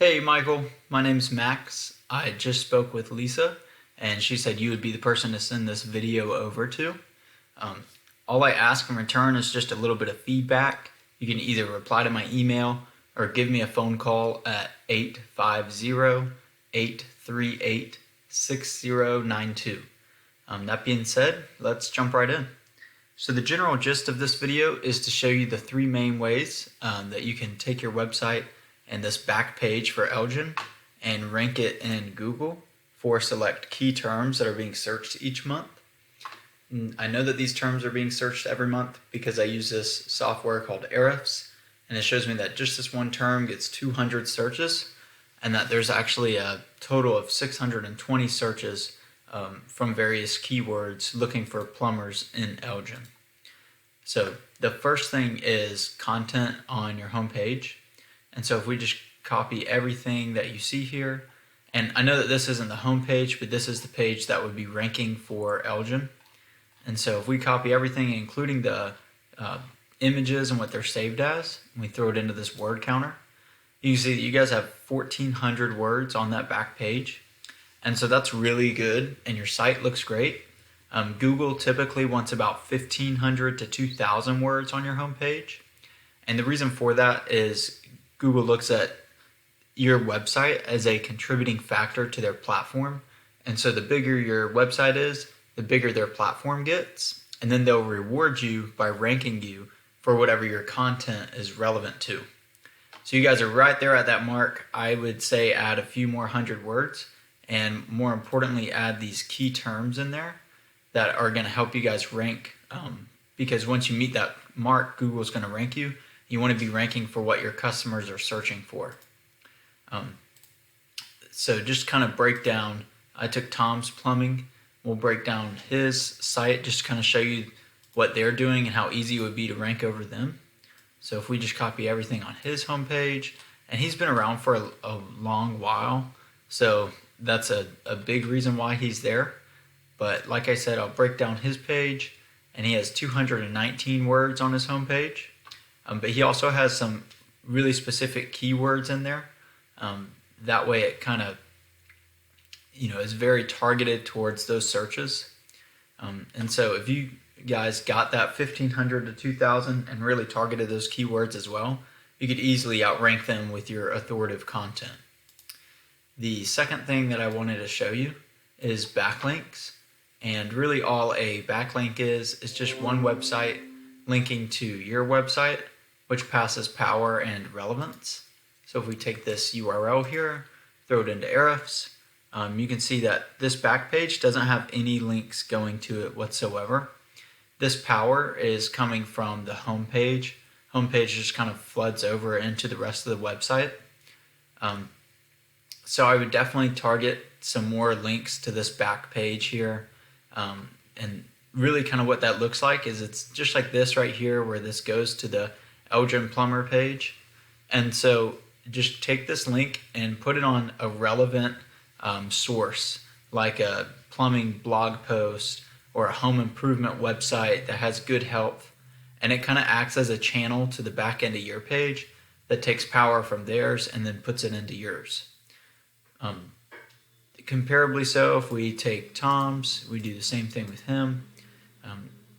Hey Michael, my name's Max. I just spoke with Lisa and she said you would be the person to send this video over to. Um, all I ask in return is just a little bit of feedback. You can either reply to my email or give me a phone call at 850-838-6092. That being said, let's jump right in. So the general gist of this video is to show you the three main ways that you can take your website and this back page for Elgin and rank it in Google for select key terms that are being searched each month. And I know that these terms are being searched every month because I use this software called Ahrefs, and it shows me that just this one term gets 200 searches and that there's actually a total of 620 searches from various keywords looking for plumbers in Elgin. So the first thing is content on your homepage. And so if we just copy everything that you see here, and I know that this isn't the home page, but this is the page that would be ranking for Elgin. And so if we copy everything, including the images and what they're saved as, and we throw it into this word counter, you can see that you guys have 1,400 words on that back page. And so that's really good, and your site looks great. Google typically wants about 1,500 to 2,000 words on your homepage. And the reason for that is Google looks at your website as a contributing factor to their platform. And so the bigger your website is, the bigger their platform gets. And then they'll reward you by ranking you for whatever your content is relevant to. So you guys are right there at that mark. I would say add a few more hundred words, and more importantly, add these key terms in there that are going to help you guys rank. Because once you meet that mark, Google's going to rank you. You want to be ranking for what your customers are searching for. So just kind of break down, I took Tom's Plumbing. We'll break down his site, just to kind of show you what they're doing and how easy it would be to rank over them. So if we just copy everything on his homepage, and he's been around for a long while, so that's a big reason why he's there. But like I said, I'll break down his page, and he has 219 words on his homepage. But he also has some really specific keywords in there. That way it kind of, is very targeted towards those searches. And so if you guys got that 1,500 to 2,000 and really targeted those keywords as well, you could easily outrank them with your authoritative content. The second thing that I wanted to show you is backlinks. And really all a backlink is just one website linking to your website, which passes power and relevance. So if we take this URL here, throw it into Ahrefs, you can see that this back page doesn't have any links going to it whatsoever. This power is coming from the home page. Home page just kind of floods over into the rest of the website. So I would definitely target some more links to this back page here. And really kind of what that looks like is it's just like this right here where this goes to the Elgin Plumber page. And so just take this link and put it on a relevant source, like a plumbing blog post or a home improvement website that has good help. And it kind of acts as a channel to the back end of your page that takes power from theirs and then puts it into yours. Comparably so, if we take Tom's, we do the same thing with him.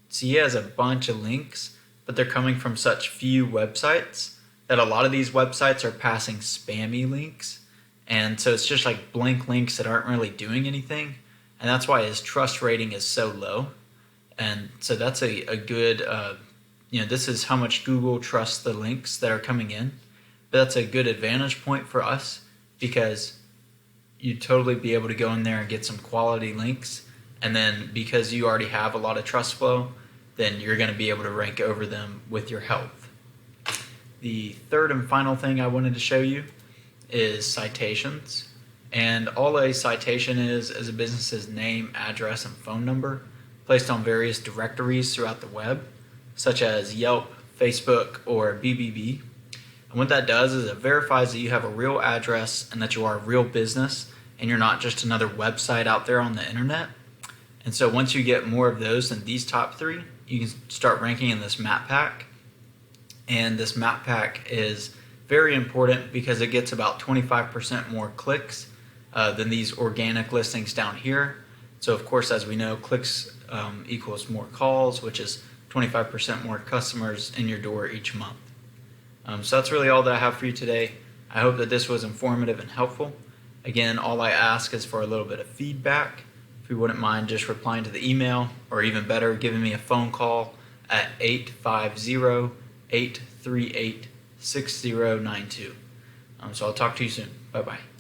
So he has a bunch of links, but they're coming from such few websites that a lot of these websites are passing spammy links. And so it's just like blank links that aren't really doing anything. And that's why his trust rating is so low. And so that's a good, this is how much Google trusts the links that are coming in. But that's a good advantage point for us because you'd totally be able to go in there and get some quality links. And then because you already have a lot of trust flow, then you're going to be able to rank over them with your help. The third and final thing I wanted to show you is citations. And all a citation is a business's name, address, and phone number placed on various directories throughout the web, such as Yelp, Facebook, or BBB. And what that does is it verifies that you have a real address and that you are a real business and you're not just another website out there on the internet. And so once you get more of those than these top three, you can start ranking in this map pack. And this map pack is very important because it gets about 25% more clicks than these organic listings down here. So of course, as we know, clicks equals more calls, which is 25% more customers in your door each month. So that's really all that I have for you today. I hope that this was informative and helpful. Again, all I ask is for a little bit of feedback. If you wouldn't mind just replying to the email, or even better, giving me a phone call at 850-838-6092. So I'll talk to you soon. Bye-bye.